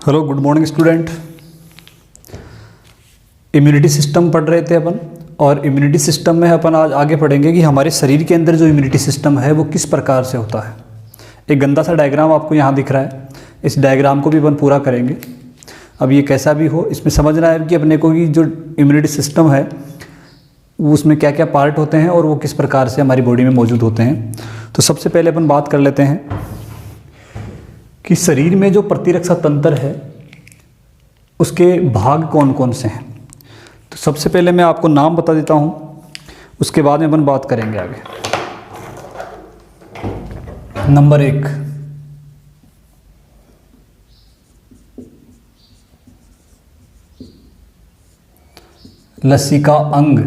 Hello good morning student. Immunity system पढ़ रहे थे अपन, और इम्यूनिटी सिस्टम में अपन आज आगे पढ़ेंगे कि हमारे शरीर के अंदर जो इम्यूनिटी सिस्टम है वो किस प्रकार से होता है। एक गंदा सा डायग्राम आपको यहाँ दिख रहा है, इस डायग्राम को भी अपन पूरा करेंगे। अब ये कैसा भी हो, इसमें समझना है कि अपने को कि जो इम्यूनिटी सिस्टम है वो उसमें क्या क्या पार्ट होते हैं और वो किस प्रकार से हमारी बॉडी में मौजूद होते हैं। तो सबसे पहले अपन बात कर लेते हैं कि शरीर में जो प्रतिरक्षा तंत्र है उसके भाग कौन कौन से हैं। तो सबसे पहले मैं आपको नाम बता देता हूँ, उसके बाद में अपन बात करेंगे आगे। नंबर 1, लसिका अंग,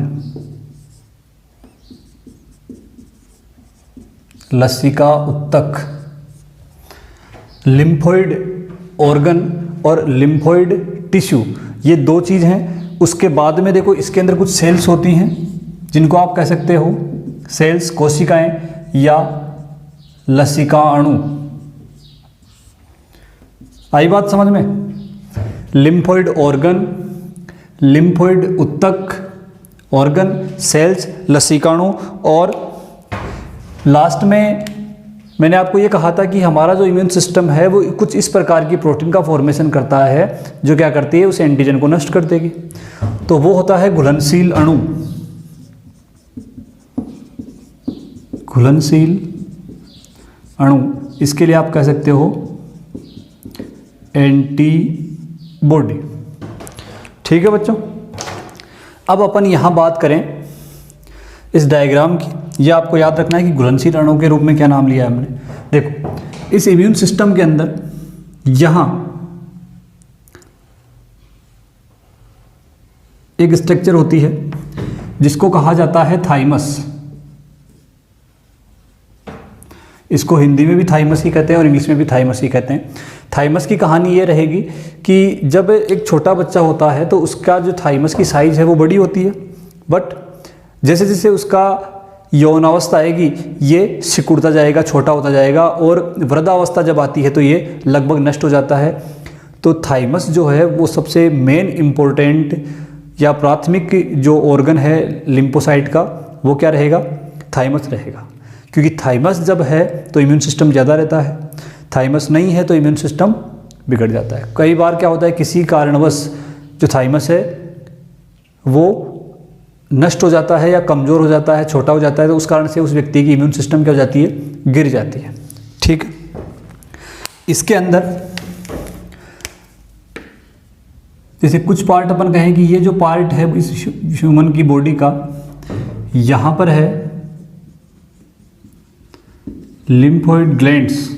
लसिका उत्तक, लिम्फोइड ऑर्गन और लिम्फोइड टिश्यू, ये दो चीज़ हैं। उसके बाद में देखो इसके अंदर कुछ सेल्स होती हैं जिनको आप कह सकते हो सेल्स, कोशिकाएं या लसिका अणु। आई बात समझ में? लिम्फोइड ऑर्गन, लिम्फोइड उत्तक ऑर्गन, सेल्स, लसिकाणु, और लास्ट में मैंने आपको ये कहा था कि हमारा जो इम्यून सिस्टम है वो कुछ इस प्रकार की प्रोटीन का फॉर्मेशन करता है जो क्या करती है, उस एंटीजन को नष्ट कर देगी। तो वो होता है घुलनशील अणु, घुलनशील अणु। इसके लिए आप कह सकते हो एंटीबॉडी। ठीक है बच्चों, अब अपन यहाँ बात करें इस डायग्राम की। ये आपको याद रखना है कि घुलनशील अणु के रूप में क्या नाम लिया है हमने। देखो इस इम्यून सिस्टम के अंदर यहाँ एक स्ट्रक्चर होती है जिसको कहा जाता है थाइमस। इसको हिंदी में भी थाइमस ही कहते हैं और इंग्लिश में भी थाइमस ही कहते हैं। थाइमस की कहानी ये रहेगी कि जब एक छोटा बच्चा होता है तो उसका जो थाइमस की साइज है वो बड़ी होती है, बट जैसे जैसे उसका यौनावस्था आएगी ये सिकुड़ता जाएगा, छोटा होता जाएगा, और वृद्धावस्था जब आती है तो ये लगभग नष्ट हो जाता है। तो थाइमस जो है वो सबसे मेन इम्पोर्टेंट या प्राथमिक जो ऑर्गन है लिम्फोसाइट का, वो क्या रहेगा? थाइमस रहेगा। क्योंकि थाइमस जब है तो इम्यून सिस्टम ज़्यादा रहता है, थाइमस नहीं है तो इम्यून सिस्टम बिगड़ जाता है। कई बार क्या होता है, किसी कारणवश जो थाइमस है वो नष्ट हो जाता है या कमज़ोर हो जाता है, छोटा हो जाता है, तो उस कारण से उस व्यक्ति की इम्यून सिस्टम क्या हो जाती है? गिर जाती है। ठीक, इसके अंदर जैसे कुछ पार्ट अपन कहें कि ये जो पार्ट है इस ह्यूमन की बॉडी का, यहाँ पर है लिम्फोइड ग्लैंड्स,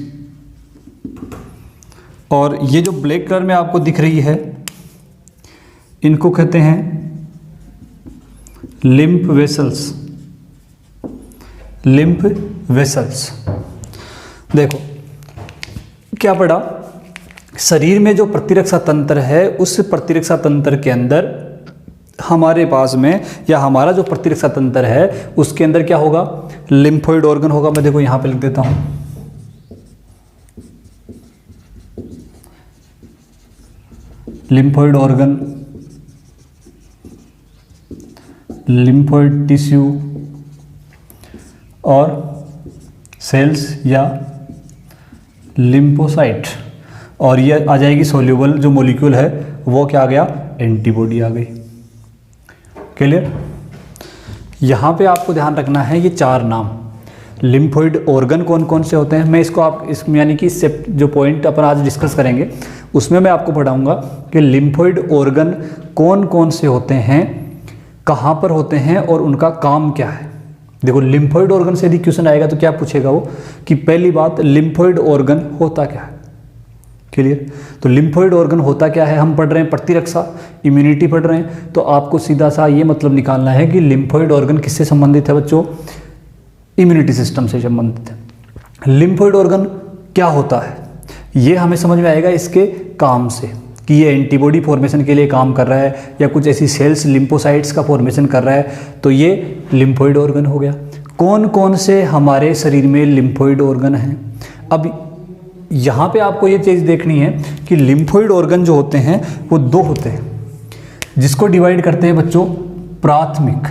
और ये जो ब्लैक कलर में आपको दिख रही है इनको कहते हैं लिम्फ वेसल्स, लिम्फ वेसल्स। देखो क्या पढ़ा, शरीर में जो प्रतिरक्षा तंत्र है उस प्रतिरक्षा तंत्र के अंदर हमारे पास में, या हमारा जो प्रतिरक्षा तंत्र है उसके अंदर क्या होगा? लिम्फोइड ऑर्गन होगा। मैं देखो यहां पे लिख देता हूं, लिम्फोइड ऑर्गन, लिम्फोइड टिश्यू और सेल्स या लिम्फोसाइट, और ये आ जाएगी सोल्यूबल जो मॉलिक्यूल है वो क्या आ गया? एंटीबॉडी आ गई। क्लियर? यहाँ पे आपको ध्यान रखना है ये चार नाम। लिम्फोइड ऑर्गन कौन कौन से होते हैं, मैं इसको आप इसमें यानी कि जो पॉइंट अपन आज डिस्कस करेंगे उसमें मैं आपको पढ़ाऊँगा कि लिम्फोइड ऑर्गन कौन कौन से होते हैं, कहाँ पर होते हैं और उनका काम क्या है। देखो लिम्फोइड ऑर्गन से यदि क्वेश्चन आएगा तो क्या पूछेगा वो कि पहली बात लिम्फोइड ऑर्गन होता क्या है। क्लियर? तो लिम्फोइड ऑर्गन होता क्या है, हम पढ़ रहे हैं प्रतिरक्षा, इम्यूनिटी पढ़ रहे हैं, तो आपको सीधा सा ये मतलब निकालना है कि लिम्फोइड ऑर्गन किससे संबंधित है बच्चों? इम्यूनिटी सिस्टम से संबंधित है। लिम्फोइड ऑर्गन क्या होता है ये हमें समझ में आएगा इसके काम से, कि ये एंटीबॉडी फॉर्मेशन के लिए काम कर रहा है या कुछ ऐसी सेल्स लिम्फोसाइट्स का फॉर्मेशन कर रहा है, तो ये लिम्फोइड ऑर्गन हो गया। कौन कौन से हमारे शरीर में लिम्फोइड ऑर्गन हैं? अब यहाँ पे आपको ये चीज़ देखनी है कि लिम्फोइड ऑर्गन जो होते हैं वो दो होते हैं, जिसको डिवाइड करते हैं बच्चों प्राथमिक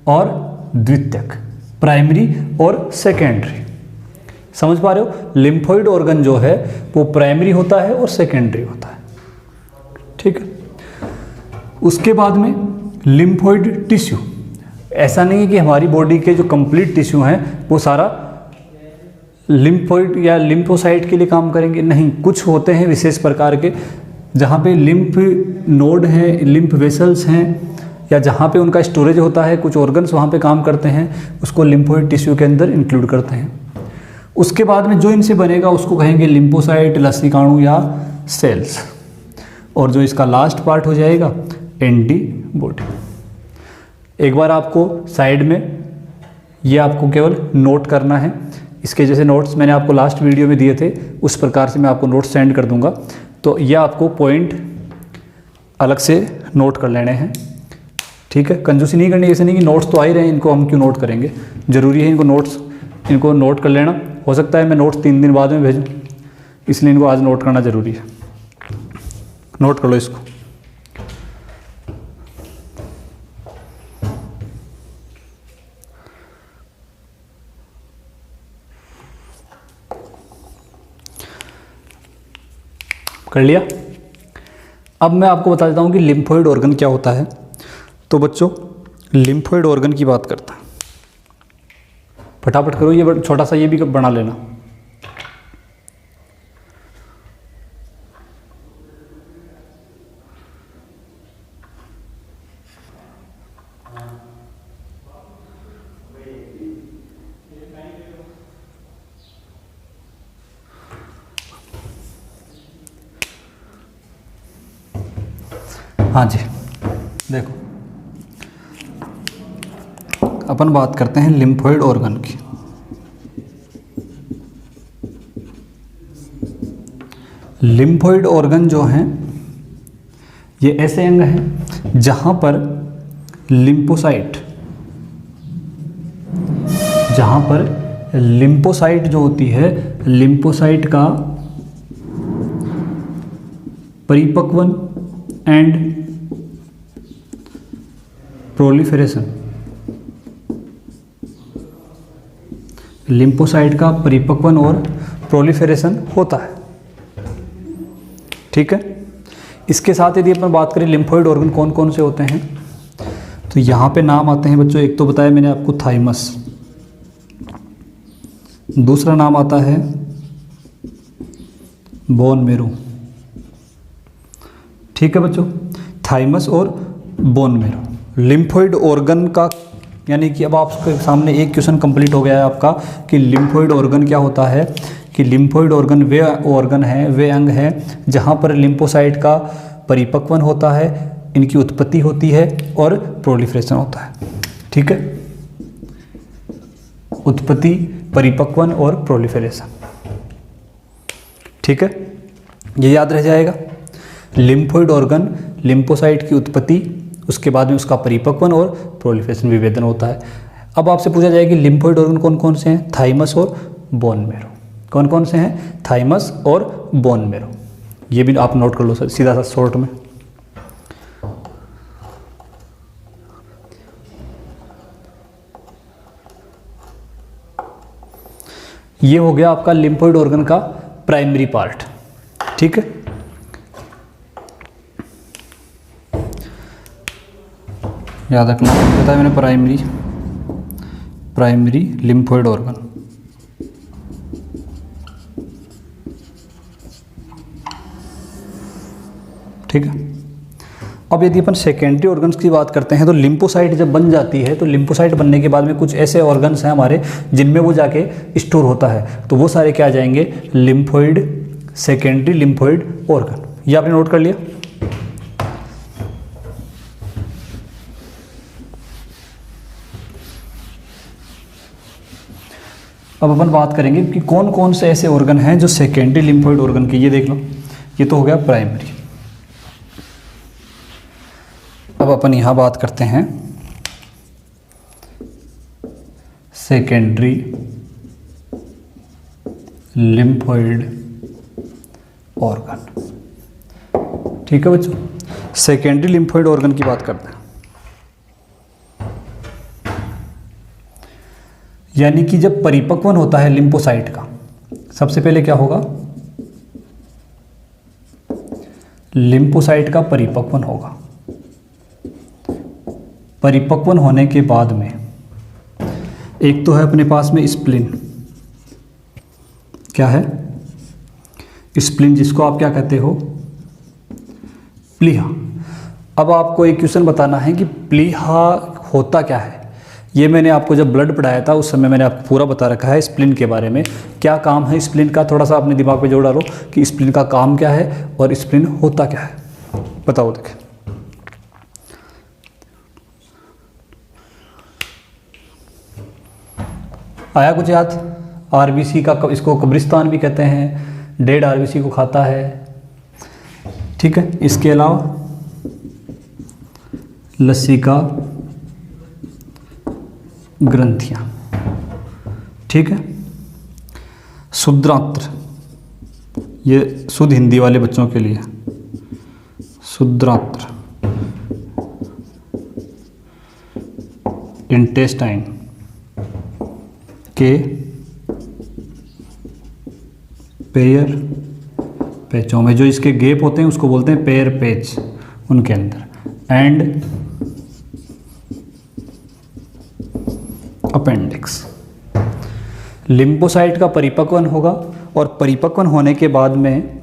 और द्वितीयक, प्राइमरी और सेकेंडरी। समझ पा रहे हो? लिम्फोइड ऑर्गन जो है वो प्राइमरी होता है और सेकेंडरी होता है, ठीक है। उसके बाद में लिम्फोइड टिश्यू, ऐसा नहीं है कि हमारी बॉडी के जो कंप्लीट टिश्यू हैं वो सारा लिम्फोइड या लिम्फोसाइट के लिए काम करेंगे, नहीं। कुछ होते हैं विशेष प्रकार के जहाँ पे लिम्फ नोड हैं, लिम्फ वेसल्स हैं, या जहाँ पे उनका स्टोरेज होता है, कुछ ऑर्गन्स वहाँ पे काम करते हैं, उसको लिम्फोइड टिश्यू के अंदर इंक्लूड करते हैं। उसके बाद में जो इनसे बनेगा उसको कहेंगे लिम्फोसाइट, लसिकाणु या सेल्स। और जो इसका लास्ट पार्ट हो जाएगा एंटीबॉडी। एक बार आपको साइड में ये आपको केवल नोट करना है, इसके जैसे नोट्स मैंने आपको लास्ट वीडियो में दिए थे उस प्रकार से मैं आपको नोट्स सेंड कर दूंगा, तो ये आपको पॉइंट अलग से नोट कर लेने हैं, ठीक है। कंजूसी नहीं करनी, ऐसे नहीं कि नोट्स तो आ ही रहे हैं, इनको हम क्यों नोट करेंगे, ज़रूरी है इनको नोट कर लेना। हो सकता है मैं नोट्स 3 दिन बाद में भेजूँ, इसलिए इनको आज नोट करना ज़रूरी है। नोट कर लो इसको। कर लिया? अब मैं आपको बता देता हूँ कि लिम्फोइड ऑर्गन क्या होता है। तो बच्चों लिम्फोइड ऑर्गन की बात करते हैं, फटाफट करो, ये छोटा सा ये भी बना लेना। हाँ जी, देखो अपन बात करते हैं लिम्फोइड ऑर्गन की। लिम्फोइड ऑर्गन जो हैं ये ऐसे अंग हैं जहाँ पर लिम्फोसाइट जो होती है, लिम्फोसाइट का परिपक्वन एंड प्रोलिफरेशन, लिम्फोसाइट का परिपक्वन और प्रोलिफरेशन होता है, ठीक है। इसके साथ यदि अपन बात करें लिम्फोइड ऑर्गन कौन कौन से होते हैं, तो यहाँ पे नाम आते हैं बच्चों, एक तो बताया मैंने आपको थाइमस, दूसरा नाम आता है बोन मेरो, ठीक है बच्चों, थाइमस और बोन मेरो। लिम्फोइड ऑर्गन का यानी कि अब आपके सामने एक क्वेश्चन कंप्लीट हो गया है आपका कि लिम्फोइड ऑर्गन क्या होता है, कि लिम्फोइड ऑर्गन वे ऑर्गन है, वे अंग हैं जहाँ पर लिम्फोसाइट का परिपक्वन होता है, इनकी उत्पत्ति होती है और प्रोलिफरेशन होता है, ठीक है। उत्पत्ति, परिपक्वन और प्रोलिफरेशन, ठीक है, ये याद रह जाएगा। लिम्फोइड ऑर्गन, लिम्फोसाइट की उत्पत्ति, उसके बाद में उसका परिपक्वन और प्रोलिफरेशन, विभेदन होता है। अब आपसे पूछा जाए कि लिम्फोइड ऑर्गन कौन कौन से हैं, थाइमस और बोन मेरो। कौन कौन से हैं, थाइमस और बोन मेरो, ये भी आप नोट कर लो सीधा सा शॉर्ट में। ये हो गया आपका लिम्फोइड ऑर्गन का प्राइमरी पार्ट, ठीक है। याद रखना, बताया मैंने प्राइमरी लिम्फोइड ऑर्गन, ठीक है। अब यदि अपन सेकेंडरी ऑर्गन्स की बात करते हैं तो लिम्फोसाइट जब बन जाती है तो लिम्फोसाइट बनने के बाद में कुछ ऐसे ऑर्गन्स हैं हमारे जिनमें वो जाके स्टोर होता है, तो वो सारे क्या आ जाएंगे, लिम्फोइड, सेकेंडरी लिम्फोइड ऑर्गन। ये आपने नोट कर लिया। अब अपन बात करेंगे कि कौन कौन से ऐसे ऑर्गन हैं जो सेकेंडरी लिम्फोइड ऑर्गन के, ये देख लो, ये तो हो गया प्राइमरी। अब अपन यहाँ बात करते हैं सेकेंडरी लिम्फोइड ऑर्गन। ठीक है बच्चों, सेकेंडरी लिम्फोइड ऑर्गन की बात करते हैं। यानी कि जब परिपक्वन होता है लिम्फोसाइट का, सबसे पहले क्या होगा, लिम्फोसाइट का परिपक्वन होगा। परिपक्वन होने के बाद में एक तो है अपने पास में स्प्लिन, क्या है, स्प्लिन, जिसको आप क्या कहते हो, प्लीहा। अब आपको एक क्वेश्चन बताना है कि प्लीहा होता क्या है। ये मैंने आपको जब ब्लड पढ़ाया था उस समय मैंने आपको पूरा बता रखा है स्प्लिन के बारे में, क्या काम है स्प्लिन का, थोड़ा सा अपने दिमाग पे जोड़ डालो कि स्प्लिन का काम क्या है और स्प्लिन होता क्या है, बताओ। देखें, आया कुछ याद? आरबीसी का, इसको कब्रिस्तान भी कहते हैं, डेड आरबीसी को खाता है। ठीक है, इसके अलावा लसिका ग्रंथियां, ठीक है, शुद्रांत्र, ये शुद्ध हिंदी वाले बच्चों के लिए, शुद्रांत्र, इंटेस्टाइन के पेयर पेचों में, जो इसके गेप होते हैं उसको बोलते हैं पेयर पेच, उनके अंदर, एंड अपेंडिक्स। लिम्फोसाइट का परिपक्वन होगा और परिपक्वन होने के बाद में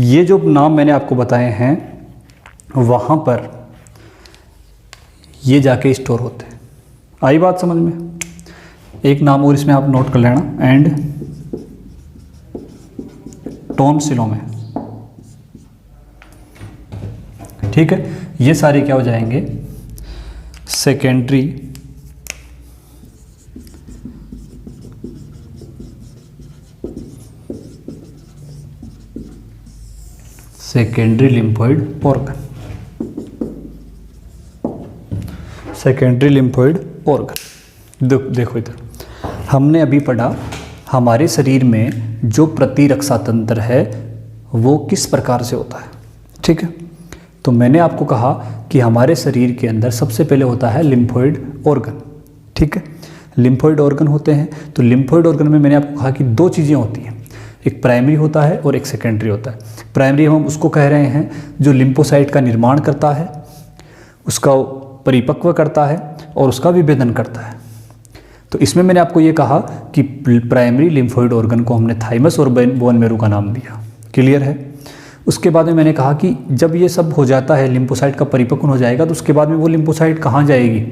ये जो नाम मैंने आपको बताए हैं वहाँ पर ये जाके स्टोर होते हैं। आई बात समझ में? एक नाम और इसमें आप नोट कर लेना, एंड टॉन्सिलों, ठीक है। ये सारे क्या हो जाएंगे, secondary lymphoid organ, secondary lymphoid organ. देखो इधर हमने अभी पढ़ा हमारे शरीर में जो प्रतिरक्षा तंत्र है वो किस प्रकार से होता है, ठीक है। तो मैंने आपको कहा कि हमारे शरीर के अंदर सबसे पहले होता है लिम्फोइड ऑर्गन, ठीक है। लिम्फोइड ऑर्गन होते हैं, तो लिम्फोइड ऑर्गन में मैंने आपको कहा कि दो चीज़ें होती हैं, एक प्राइमरी होता है और एक सेकेंडरी होता है। प्राइमरी हम उसको कह रहे हैं जो लिम्फोसाइट का निर्माण करता है, उसका परिपक्व करता है और उसका विभेदन करता है। तो इसमें मैंने आपको ये कहा कि प्राइमरी लिम्फोइड ऑर्गन को हमने थाइमस और बोन मैरो का नाम दिया, क्लियर है। उसके बाद में मैंने कहा कि जब ये सब हो जाता है, लिम्फोसाइट का परिपक्वन हो जाएगा, तो उसके बाद में वो लिम्फोसाइट कहाँ जाएगी,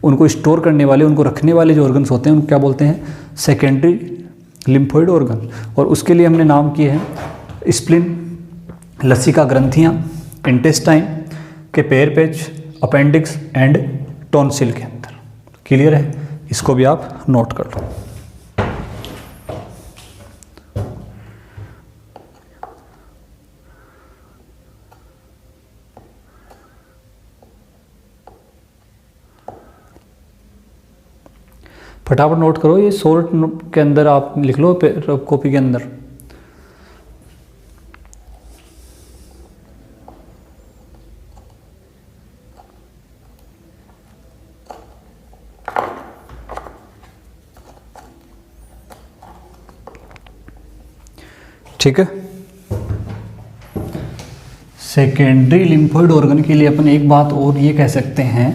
उनको स्टोर करने वाले, उनको रखने वाले जो ऑर्गन्स होते हैं उनको क्या बोलते हैं, सेकेंडरी लिम्फोइड ऑर्गन। और उसके लिए हमने नाम किए हैं स्प्लिन, लसिका ग्रंथियाँ, इंटेस्टाइन के पेयर पेच, अपेंडिक्स एंड टॉन्सिल के अंदर, क्लियर है। इसको भी आप नोट कर लो। फटाफट नोट करो, ये शॉर्ट के अंदर आप लिख लो कॉपी के अंदर। ठीक है, सेकेंडरी लिम्फोइड ऑर्गन के लिए अपन एक बात और ये कह सकते हैं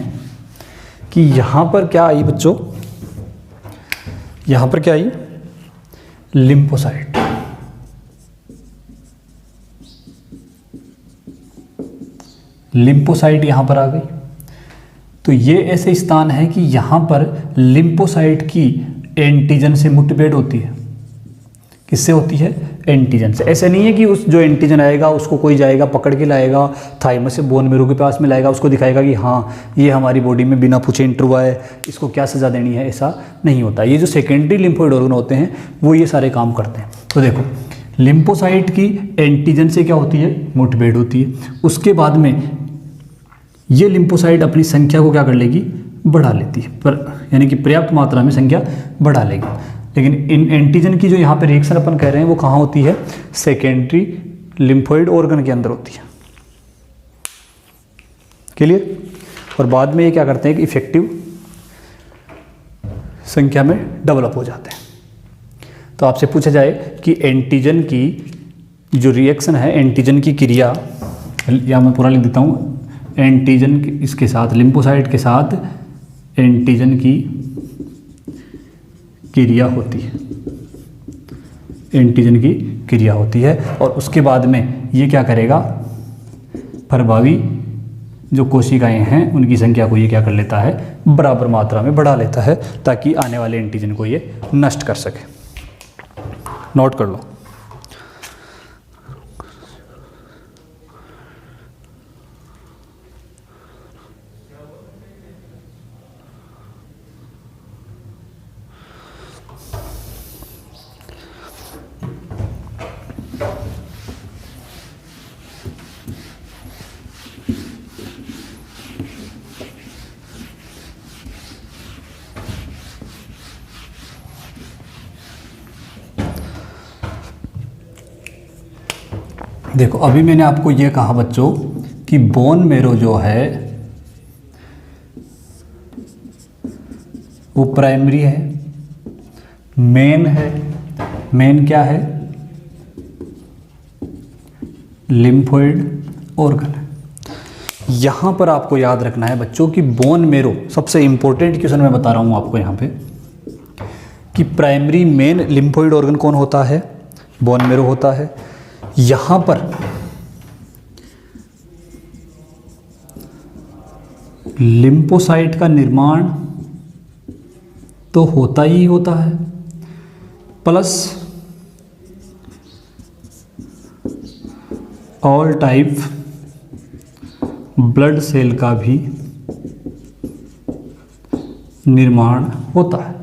कि यहाँ पर क्या आई बच्चों, यहाँ पर क्या आई, लिम्फोसाइट। लिम्फोसाइट यहाँ पर आ गई, तो ये ऐसे स्थान है कि यहाँ पर लिम्फोसाइट की एंटीजन से मुठभेड़ होती है। किससे होती है, एंटीजन से। ऐसा नहीं है कि उस जो एंटीजन आएगा उसको कोई जाएगा पकड़ के लाएगा, थाइमस से बोन मैरो के पास में लाएगा, उसको दिखाएगा कि हाँ ये हमारी बॉडी में बिना पूछे इंटर हुआ है, इसको क्या सज़ा देनी है, ऐसा नहीं होता। ये जो सेकेंडरी लिम्फोइड ऑर्गन होते हैं वो ये सारे काम करते हैं। तो देखो लिम्फोसाइट की एंटीजन से क्या होती है, मुठभेड़ होती है। उसके बाद में ये लिम्फोसाइट अपनी संख्या को क्या कर लेगी, बढ़ा लेती है, पर यानी कि पर्याप्त मात्रा में संख्या बढ़ा लेगी। लेकिन इन एंटीजन की जो यहाँ पे रिएक्शन अपन कह रहे हैं वो कहाँ होती है, सेकेंडरी लिम्फोइड ऑर्गन के अंदर होती है। क्लियर। और बाद में ये क्या करते हैं कि इफेक्टिव संख्या में डेवलप हो जाते हैं। तो आपसे पूछा जाए कि एंटीजन की जो रिएक्शन है, एंटीजन की क्रिया, या मैं पूरा लिख देता हूँ, एंटीजन इसके साथ लिम्फोसाइट के साथ एंटीजन की क्रिया होती है, एंटीजन की क्रिया होती है। और उसके बाद में ये क्या करेगा, प्रभावी जो कोशिकाएं हैं उनकी संख्या को ये क्या कर लेता है, बराबर मात्रा में बढ़ा लेता है, ताकि आने वाले एंटीजन को ये नष्ट कर सके। नोट कर लो। देखो अभी मैंने आपको ये कहा बच्चों कि बोन मेरो जो है वो प्राइमरी है, मेन है। मेन क्या है, लिम्फोइड ऑर्गन है। यहाँ पर आपको याद रखना है बच्चों कि बोन मेरो, सबसे इंपॉर्टेंट क्वेश्चन मैं बता रहा हूँ आपको यहाँ पे, कि प्राइमरी मेन लिम्फोइड ऑर्गन कौन होता है, बोन मेरो होता है। यहाँ पर लिम्फोसाइट का निर्माण तो होता ही होता है, plus all type blood cell का भी निर्माण होता है।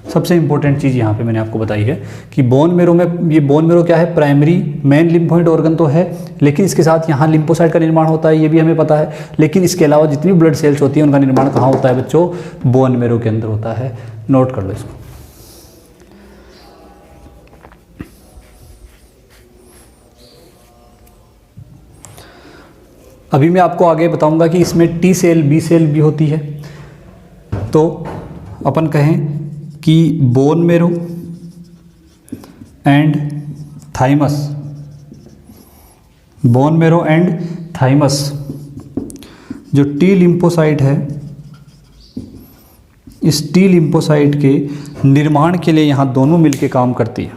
सबसे इंपॉर्टेंट चीज़ यहाँ पे मैंने आपको बताई है कि बोन मेरो में, ये बोन मेरो क्या है, प्राइमरी मेन लिम्फोइड ऑर्गन तो है, लेकिन इसके साथ यहाँ लिम्फोसाइट का निर्माण होता है, ये भी हमें पता है। लेकिन इसके अलावा जितनी ब्लड सेल्स होती हैं उनका निर्माण कहाँ होता है बच्चों, बोन मेरो के अंदर होता है। नोट कर लो इसको। अभी मैं आपको आगे बताऊंगा कि इसमें टी सेल, बी सेल भी होती है। तो अपन कहें कि bone marrow and thymus, bone marrow and thymus जो टी लिम्फोसाइट है, इस टी लिम्फोसाइट के निर्माण के लिए यहाँ दोनों मिलके काम करती है।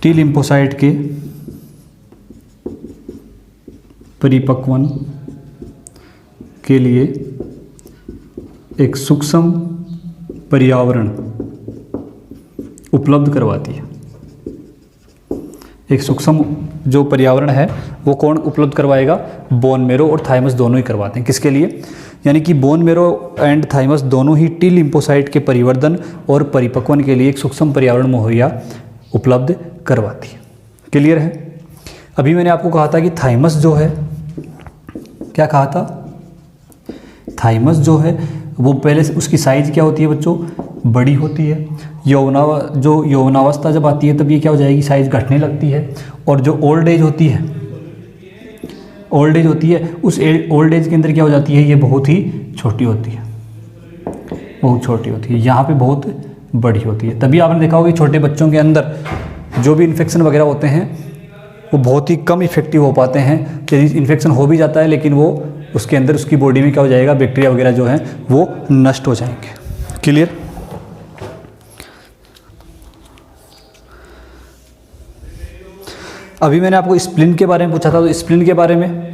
टी लिम्फोसाइट के परिपक्वन के लिए एक सूक्ष्म पर्यावरण उपलब्ध करवाती है। एक सूक्ष्म जो पर्यावरण है वो कौन उपलब्ध करवाएगा, बोन मेरो और थाइमस दोनों ही करवाते हैं। किसके लिए, यानी कि बोन मेरो एंड थाइमस दोनों ही टी लिम्फोसाइट के परिवर्धन और परिपक्वन के लिए एक सूक्ष्म पर्यावरण मुहैया उपलब्ध करवाती है। क्लियर है। अभी मैंने आपको कहा था कि थाइमस जो है, क्या कहा था, थाइमस जो है वो पहले से उसकी साइज़ क्या होती है बच्चों, बड़ी होती है। यौवनावस्था जब आती है तब ये क्या हो जाएगी, साइज़ घटने लगती है। और जो ओल्ड एज होती है, ओल्ड एज होती है, उस ओल्ड एज के अंदर क्या हो जाती है, ये बहुत ही छोटी होती है, बहुत छोटी होती है। यहाँ पे बहुत बड़ी होती है। तभी आपने देखा होगा कि छोटे बच्चों के अंदर जो भी इन्फेक्शन वगैरह होते हैं वो बहुत ही कम इफेक्टिव हो पाते हैं। यदि इन्फेक्शन हो भी जाता है लेकिन वो उसके अंदर उसकी बॉडी में क्या हो जाएगा, बैक्टीरिया वगैरह जो हैं वो नष्ट हो जाएंगे। क्लियर। अभी मैंने आपको स्प्लिन के बारे में पूछा था, तो स्प्लिन के बारे में,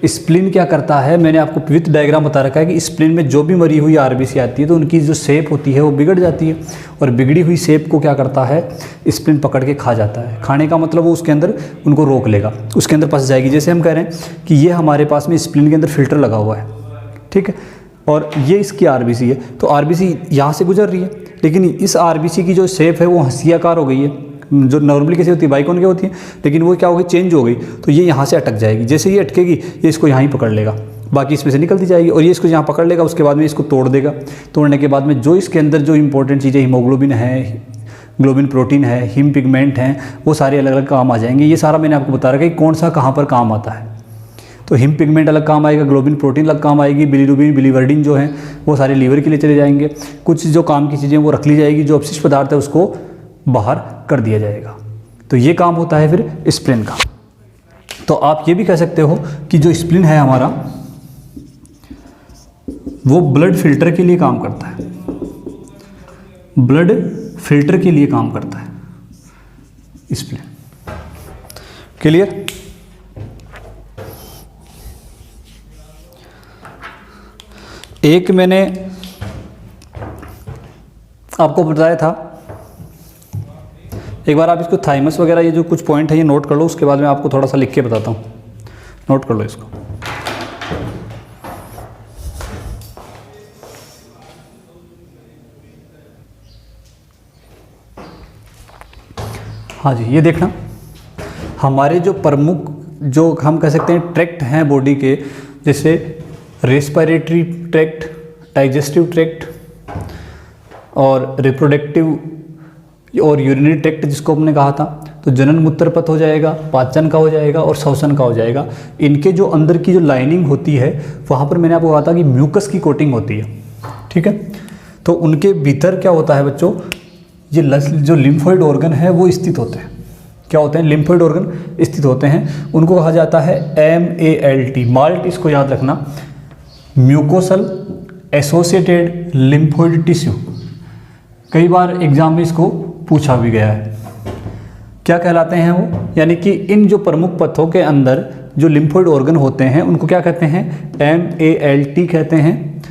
स्प्लिन क्या करता है, मैंने आपको विथ डायग्राम बता रखा है कि स्प्लिन में जो भी मरी हुई आरबीसी आती है तो उनकी जो शेप होती है वो बिगड़ जाती है, और बिगड़ी हुई शेप को क्या करता है, स्प्लिन पकड़ के खा जाता है। खाने का मतलब वो उसके अंदर उनको रोक लेगा, उसके अंदर फंस जाएगी। जैसे हम कह रहे हैं कि ये हमारे पास में स्प्लिन के अंदर फिल्टर लगा हुआ है, ठीक है, और ये इसकी आरबीसी है, तो आरबीसी यहाँ से गुजर रही है, लेकिन इस आरबीसी की जो शेप है वो हंसियाकार हो गई है। जो नॉर्मली कैसे होती है, बाइकॉन की होती है, लेकिन वो क्या हो गई, चेंज हो गई, तो ये यहाँ से अटक जाएगी। जैसे ये अटकेगी ये इसको यहाँ ही पकड़ लेगा, बाकी इसमें से निकलती जाएगी और ये इसको यहाँ पकड़ लेगा, उसके बाद में इसको तोड़ देगा। तोड़ने के बाद में जो इसके अंदर जो इंपॉर्टेंट चीज़ें हीमोग्लोबिन है, ग्लोबिन प्रोटीन है, हिम पिगमेंट हैं, वो सारे अलग अलग काम आ जाएंगे। ये सारा मैंने आपको बता रखा है कि कौन सा कहाँ पर काम आता है। तो हिम पिगमेंट अलग काम आएगा, ग्लोबिन प्रोटीन अलग काम आएगी, बिलीरुबिन बिलीवर्डिन जो है वो सारे लीवर के लिए चले जाएंगे। कुछ जो काम की चीज़ें वो रख ली जाएगी, जो अपशिष्ट पदार्थ है उसको बाहर कर दिया जाएगा। तो ये काम होता है फिर स्प्लीन का। तो आप ये भी कह सकते हो कि जो स्प्लीन है हमारा वो ब्लड फिल्टर के लिए काम करता है, ब्लड फिल्टर के लिए काम करता है स्प्लीन। क्लियर? एक मैंने आपको बताया था, एक बार आप इसको थाइमस वगैरह ये जो कुछ पॉइंट है ये नोट कर लो, उसके बाद मैं आपको थोड़ा सा लिख के बताता हूँ। नोट कर लो इसको। हाँ जी, ये देखना, हमारे जो प्रमुख जो हम कह सकते हैं ट्रैक्ट हैं बॉडी के, जैसे रेस्पिरेटरी ट्रैक्ट, डाइजेस्टिव ट्रैक्ट और रिप्रोडक्टिव और यूरिनरी ट्रैक्ट जिसको हमने कहा था, तो जनन मूत्र पथ हो जाएगा, पाचन का हो जाएगा और श्वसन का हो जाएगा। इनके जो अंदर की जो लाइनिंग होती है वहाँ पर मैंने आपको कहा था कि म्यूकस की कोटिंग होती है, ठीक है। तो उनके भीतर क्या होता है बच्चों, ये जो लिम्फोइड ऑर्गन है वो स्थित होते हैं। क्या होते हैं? लिम्फोइड ऑर्गन स्थित होते हैं। उनको कहा जाता है MALT, माल्ट, इसको याद रखना, म्यूकोसल एसोसिएटेड लिम्फोइड टिश्यू। कई बार एग्जाम में इसको पूछा भी गया है। क्या कहलाते हैं वो? यानी कि इन जो प्रमुख पथों के अंदर जो लिम्फोइड ऑर्गन होते हैं उनको क्या कहते हैं? MALT कहते हैं।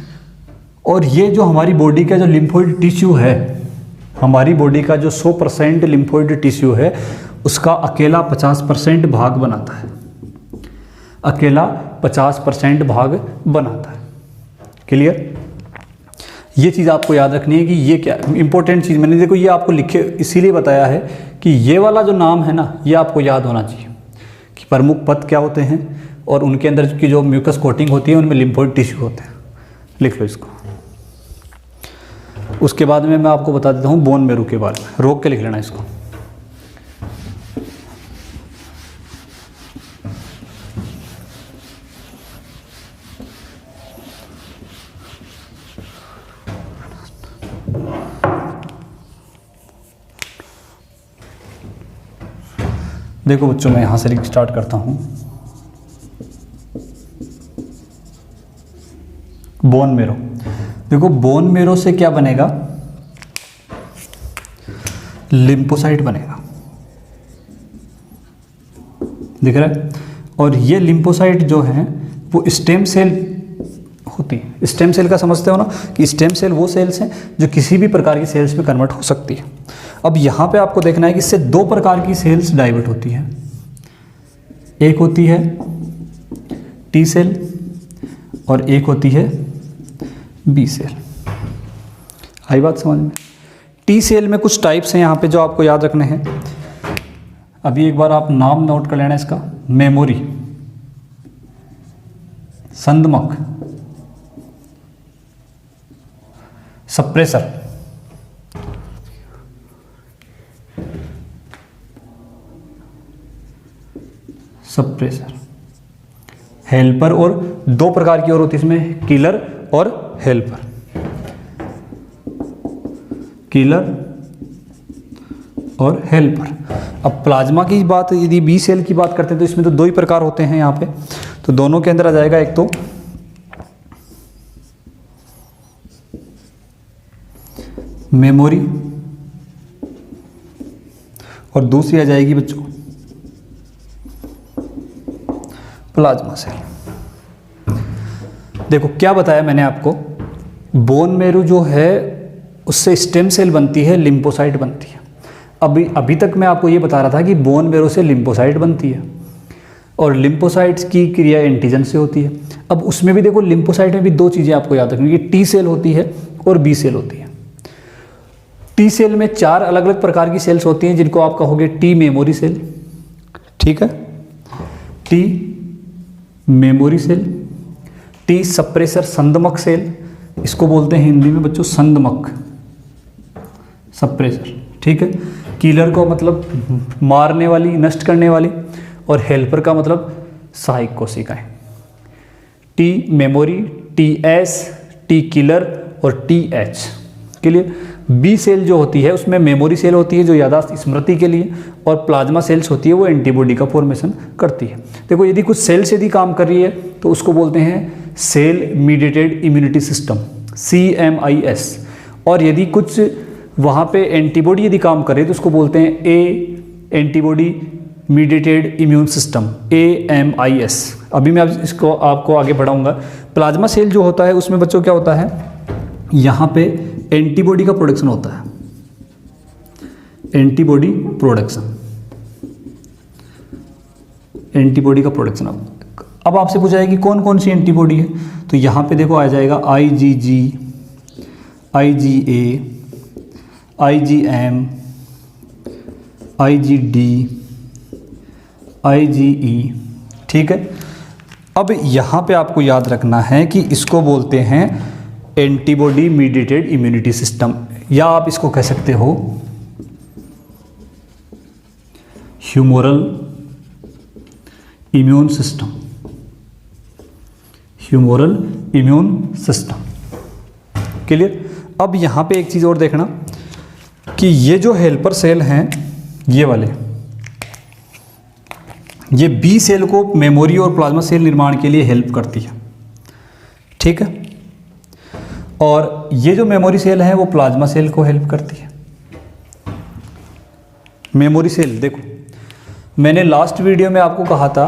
और ये जो हमारी बॉडी का जो लिम्फोइड टिश्यू है, हमारी बॉडी का जो 100% लिम्फोइड टिश्यू है उसका अकेला 50% भाग बनाता है, अकेला 50% भाग बनाता है। क्लियर? ये चीज़ आपको याद रखनी है कि ये क्या इंपॉर्टेंट चीज़ मैंने देखो ये आपको लिखे इसीलिए बताया है कि ये वाला जो नाम है ना ये आपको याद होना चाहिए कि प्रमुख पथ क्या होते हैं और उनके अंदर की जो म्यूकस कोटिंग होती है उनमें लिम्फोइड टिश्यू होते हैं। लिख लो इसको। उसके बाद में मैं आपको बता देता हूँ बोन मैरो के बारे में, रोक के लिख लेना इसको। देखो बच्चों, मैं यहाँ से स्टार्ट करता हूँ। बोन मैरो, देखो बोन मैरो से क्या बनेगा? लिम्फोसाइट बनेगा, दिख रहा है? और ये लिम्फोसाइट जो है वो स्टेम सेल होती है। स्टेम सेल का समझते हो ना कि स्टेम सेल वो सेल्स हैं जो किसी भी प्रकार की सेल्स में कन्वर्ट हो सकती है। अब यहाँ पे आपको देखना है कि इससे दो प्रकार की सेल्स डाइवर्ट होती हैं। एक होती है टी सेल और एक होती है बी सेल। आई बात समझ में? टी सेल में कुछ टाइप्स हैं यहाँ पे जो आपको याद रखने हैं। अभी एक बार आप नाम नोट कर लेना इसका। मेमोरी, संदमक, सप्रेसर, सप्रेसर, हेल्पर, और दो प्रकार की और होती है इसमें, किलर और हेल्पर। किलर और हेल्पर। अब प्लाज्मा की बात यदि बी सेल की बात करते हैं तो इसमें तो दो ही प्रकार होते हैं यहाँ पे। तो दोनों के अंदर आ जाएगा एक तो मेमोरी और दूसरी आ जाएगी बच्चों प्लाज्मा सेल। देखो क्या बताया मैंने आपको, बोन मैरो जो है उससे स्टेम सेल बनती है, लिम्फोसाइट बनती है। अभी तक मैं आपको ये बता रहा था कि बोन मैरो से लिम्फोसाइट बनती है और लिम्फोसाइट्स की क्रिया एंटीजन से होती है। अब उसमें भी देखो लिम्फोसाइट में भी दो चीज़ें आपको याद रखनी है, टी सेल होती है और बी सेल होती है। टी सेल में चार अलग अलग प्रकार की सेल्स होती हैं जिनको आप कहोगे टी मेमोरी सेल, ठीक है, T memory cell, T suppressor संदमक सेल, इसको बोलते हैं हिंदी में बच्चों संदमक सप्रेसर, ठीक है। किलर को मतलब मारने वाली, नष्ट करने वाली, और हेल्पर का मतलब सहायक कोशिकाएं। T memory, T S, T killer और T H. Clear. B cell जो होती है उसमें मेमोरी सेल होती है जो याददाश्त स्मृति के लिए, और प्लाज्मा सेल्स होती है वो एंटीबॉडी का फॉर्मेशन करती है। देखो यदि कुछ सेल्स यदि काम कर रही है तो उसको बोलते हैं cell mediated immunity system, CMIS, और यदि कुछ वहाँ पे एंटीबॉडी यदि काम कर रही है तो उसको बोलते हैं antibody mediated immune system, AMIS। अभी मैं इसको आपको आगे बढ़ाऊंगा। प्लाज्मा सेल जो होता है उसमें बच्चों क्या होता है, यहाँ पे एंटीबॉडी का प्रोडक्शन होता है, एंटीबॉडी प्रोडक्शन, एंटीबॉडी का प्रोडक्शन। अब आपसे पूछा है कि कौन कौन सी एंटीबॉडी है, तो यहाँ पे देखो आ जाएगा IgG, IgA, IgM, IgD, IgE, ठीक है। अब यहाँ पे आपको याद रखना है कि इसको बोलते हैं एंटीबॉडी मीडिएटेड इम्यूनिटी सिस्टम, या आप इसको कह सकते हो humoral immune system, humoral immune system. Clear. अब यहाँ पे एक चीज़ और देखना कि ये जो हेल्पर सेल हैं ये वाले, ये बी सेल को मेमोरी और प्लाज्मा सेल निर्माण के लिए हेल्प करती है, ठीक है। और ये जो मेमोरी सेल है वो प्लाज्मा सेल को हेल्प करती है। मेमोरी सेल देखो, मैंने लास्ट वीडियो में आपको कहा था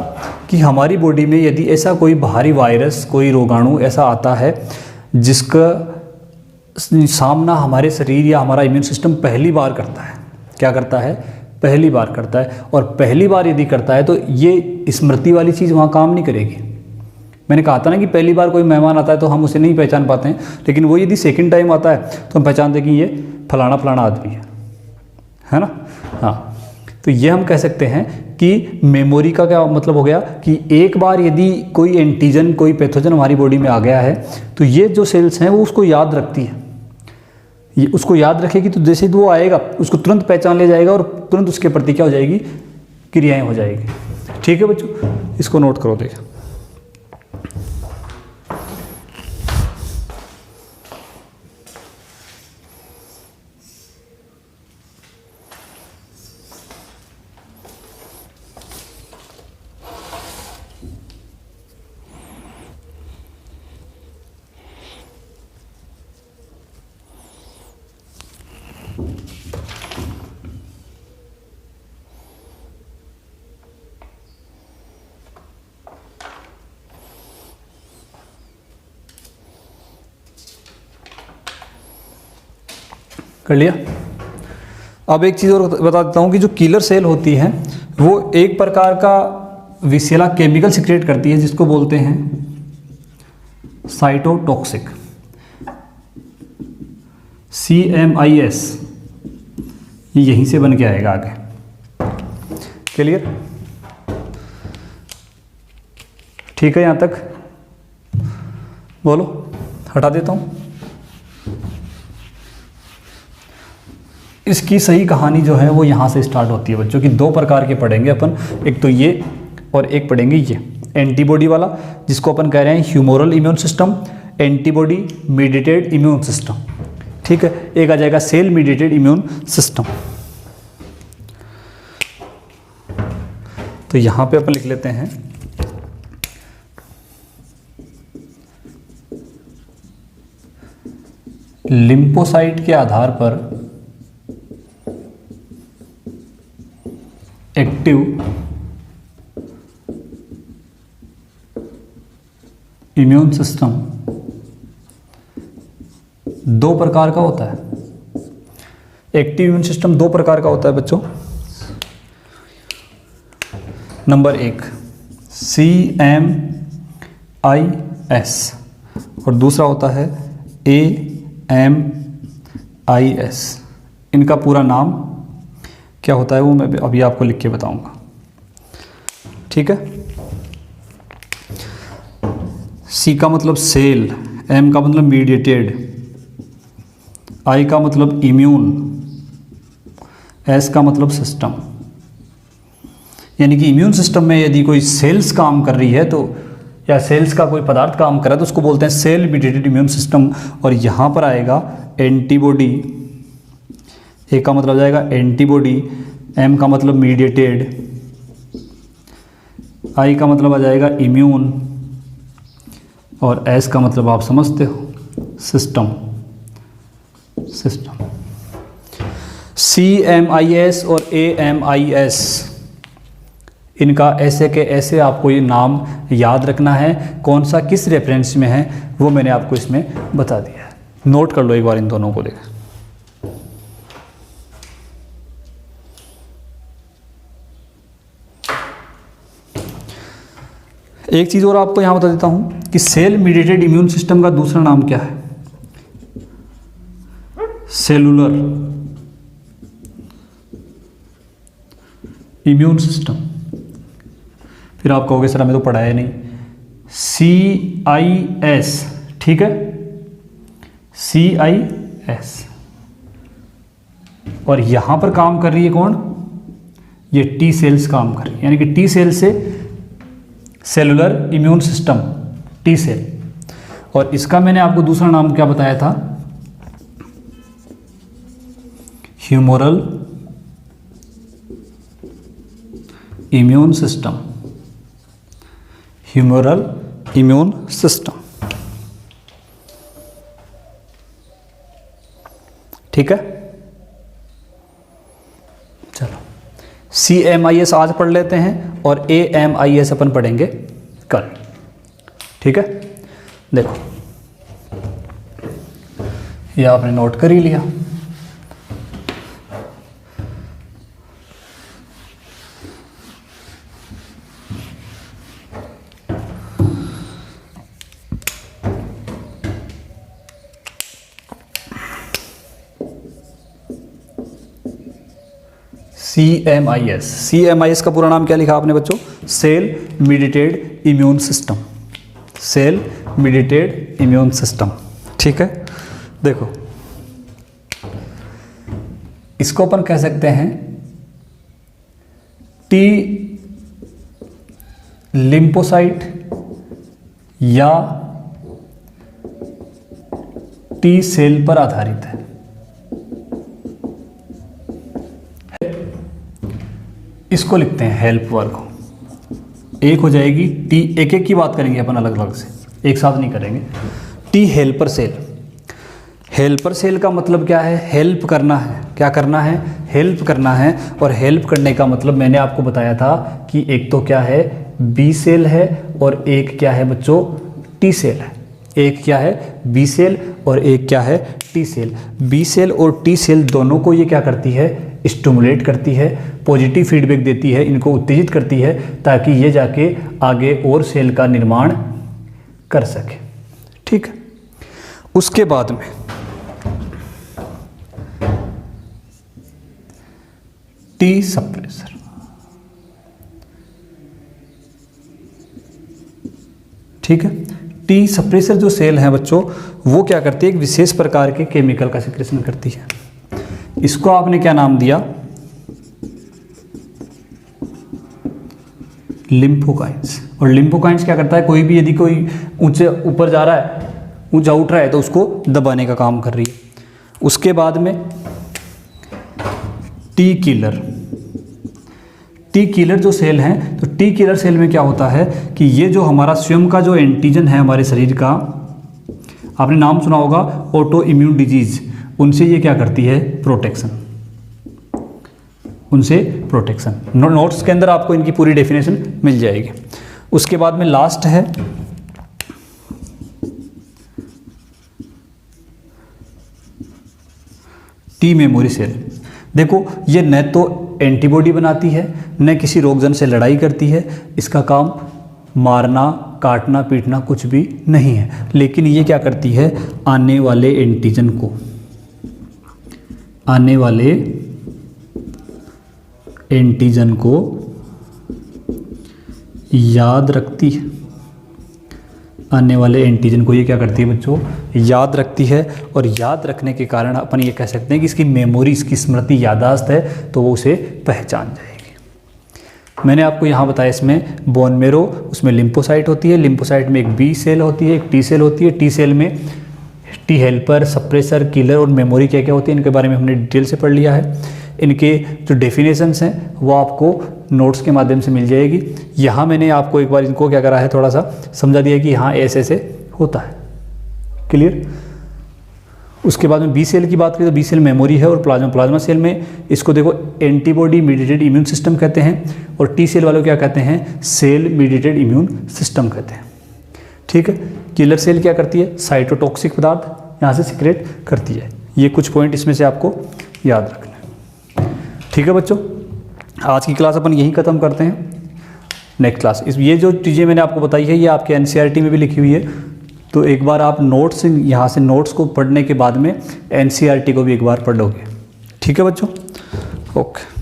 कि हमारी बॉडी में यदि ऐसा कोई बाहरी वायरस, कोई रोगाणु ऐसा आता है जिसका सामना हमारे शरीर या हमारा इम्यून सिस्टम पहली बार करता है, क्या करता है, पहली बार करता है, और पहली बार यदि करता है तो ये स्मृति वाली चीज़ वहाँ काम नहीं करेगी। मैंने कहा था ना कि पहली बार कोई मेहमान आता है तो हम उसे नहीं पहचान पाते हैं, लेकिन वो यदि सेकंड टाइम आता है तो हम पहचानते हैं कि ये फलाना फलाना आदमी है ना। हाँ, तो ये हम कह सकते हैं कि मेमोरी का क्या मतलब हो गया कि एक बार यदि कोई एंटीजन, कोई पैथोजन हमारी बॉडी में आ गया है तो ये जो सेल्स हैं वो उसको याद रखती है, ये उसको याद रखेगी, तो जैसे ही वो आएगा उसको तुरंत पहचान ले जाएगा और तुरंत उसके प्रति क्या हो जाएगी, क्रियाएं हो जाएगी। ठीक है बच्चों, इसको नोट करो। देखो कर लिया। अब एक चीज़ और बता देता हूँ कि जो किलर सेल होती है वो एक प्रकार का विषैला केमिकल सिक्रेट करती है जिसको बोलते हैं साइटोटॉक्सिक, CMIS, ये यहीं से बन के आएगा आगे। क्लियर? ठीक है, यहाँ तक बोलो, हटा देता हूँ। इसकी सही कहानी जो है वो यहाँ से स्टार्ट होती है बच्चों की। दो प्रकार के पढ़ेंगे अपन, एक तो ये और एक पढ़ेंगे ये एंटीबॉडी वाला, जिसको अपन कह रहे हैं humoral immune system, antibody mediated immune system. ठीक है, एक आ जाएगा सेल मीडिएटेड इम्यून सिस्टम। तो यहाँ पे अपन लिख लेते हैं लिम्फोसाइट के आधार पर एक्टिव इम्यून सिस्टम दो प्रकार का होता है। एक्टिव इम्यून सिस्टम दो प्रकार का होता है बच्चों। नंबर एक CMIS और दूसरा होता है AMIS। इनका पूरा नाम क्या होता है वो मैं अभी आपको लिख के बताऊंगा। ठीक है, सी का मतलब सेल, एम का मतलब मीडिएटेड, आई का मतलब इम्यून, एस का मतलब सिस्टम। यानी कि इम्यून सिस्टम में यदि कोई सेल्स काम कर रही है तो, या सेल्स का कोई पदार्थ काम कर रहा है तो उसको बोलते हैं सेल मीडिएटेड इम्यून सिस्टम। और यहाँ पर आएगा एंटीबॉडी, ए का मतलब जाएगा एंटीबॉडी, एम का मतलब मीडिएटेड, आई का मतलब आ जाएगा इम्यून, और एस का मतलब आप समझते हो सिस्टम। CMIS और AMIS, इनका ऐसे के ऐसे आपको ये नाम याद रखना है। कौन सा किस रेफरेंस में है वो मैंने आपको इसमें बता दिया है, नोट कर लो एक बार इन दोनों को लेकर। एक चीज़ और आपको यहाँ बता देता हूँ कि सेल मीडिएटेड इम्यून सिस्टम का दूसरा नाम क्या है? Cellular immune system. फिर आप कहोगे सर हमें तो पढ़ाया नहीं। CIS, ठीक है, CIS। और यहां पर काम कर रही है कौन? ये टी सेल्स काम कर रही है, यानी कि टी सेल से cellular immune system, T cell. और इसका मैंने आपको दूसरा नाम क्या बताया था? Humoral immune system, humoral immune system, ठीक है। चलो CMIS आज पढ़ लेते हैं और AMIS अपन पढ़ेंगे कल, ठीक है। देखो ये आपने नोट कर ही लिया। CMIS का पूरा नाम क्या लिखा आपने बच्चों? Cell mediated immune system, cell mediated immune system, ठीक है। देखो इसको अपन कह सकते हैं टी लिम्फोसाइट या टी सेल पर आधारित है। इसको लिखते हैं हेल्प वर्ग। एक हो जाएगी टी, एक एक की बात करेंगे अपन अलग अलग से, एक साथ नहीं करेंगे। T helper cell. Helper cell का मतलब क्या है? हेल्प करना है। क्या करना है? हेल्प करना है। और हेल्प करने का मतलब मैंने आपको बताया था कि एक तो क्या है, बी सेल है, और एक क्या है बच्चों, टी सेल है। एक क्या है, बी सेल, और एक क्या है, टी सेल। बी सेल और टी सेल दोनों को ये क्या करती है? स्टिमुलेट करती है, पॉजिटिव फीडबैक देती है, इनको उत्तेजित करती है ताकि ये जाके आगे और सेल का निर्माण कर सके, ठीक है। उसके बाद में टी सप्रेसर। ठीक है, टी सप्रेसर जो सेल है बच्चों, वो क्या करती है? एक विशेष प्रकार के केमिकल का सिक्रेशन करती है। इसको आपने क्या नाम दिया? लिम्फोकाइंस। और लिम्फोकाइंस क्या करता है? कोई भी यदि कोई ऊंचे ऊपर जा रहा है, ऊंचा उठ रहा है, तो उसको दबाने का काम कर रही है। उसके बाद में टी किलर। टी किलर जो सेल हैं, तो टी किलर सेल में क्या होता है कि ये जो हमारा स्वयं का जो एंटीजन है हमारे शरीर का, आपने नाम सुना होगा ऑटो इम्यून डिजीज, उनसे ये क्या करती है? प्रोटेक्शन, उनसे प्रोटेक्शन। नोट्स के अंदर आपको इनकी पूरी डेफिनेशन मिल जाएगी। उसके बाद में लास्ट है टी मेमोरी सेल। देखो ये न तो एंटीबॉडी बनाती है, न किसी रोगजन से लड़ाई करती है, इसका काम मारना, काटना, पीटना कुछ भी नहीं है, लेकिन ये क्या करती है? आने वाले एंटीजन को, आने वाले एंटीजन को याद रखती है, आने वाले एंटीजन को ये क्या करती है बच्चों, याद रखती है। और याद रखने के कारण अपन ये कह सकते हैं कि इसकी मेमोरी, इसकी स्मृति, याददाश्त है, तो वो उसे पहचान जाएगी। मैंने आपको यहाँ बताया इसमें बोन मेरो, उसमें लिम्फोसाइट होती है, लिम्फोसाइट में एक बी सेल होती है, एक टी सेल होती है, टी सेल में टी हेल्पर, सप्रेसर, किलर और मेमोरी क्या क्या होती है, इनके बारे में हमने डिटेल से पढ़ लिया है। इनके जो डेफिनेशंस हैं वो आपको नोट्स के माध्यम से मिल जाएगी। यहाँ मैंने आपको एक बार इनको क्या करा है, थोड़ा सा समझा दिया कि हाँ ऐसे ऐसे होता है। क्लियर। उसके बाद में बी सेल की बात करें तो बी सेल मेमोरी है, और प्लाज्मा सेल में इसको देखो एंटीबॉडी मीडिएटेड इम्यून सिस्टम कहते हैं, और टी सेल वालों क्या कहते हैं, सेल मीडिएटेड इम्यून सिस्टम कहते हैं। ठीक है। किलर सेल क्या करती है, साइटोटॉक्सिक पदार्थ यहाँ से सिक्रेट करती है। ये कुछ पॉइंट इसमें से आपको याद रखना है। ठीक है बच्चों, आज की क्लास अपन यहीं ख़त्म करते हैं। नेक्स्ट क्लास ये जो चीज़ें मैंने आपको बताई है ये आपके एनसीईआरटी में भी लिखी हुई है, तो एक बार आप नोट्स यहाँ से नोट्स को पढ़ने के बाद में एनसीईआरटी को भी एक बार पढ़ लोगे। ठीक है बच्चों, ओके।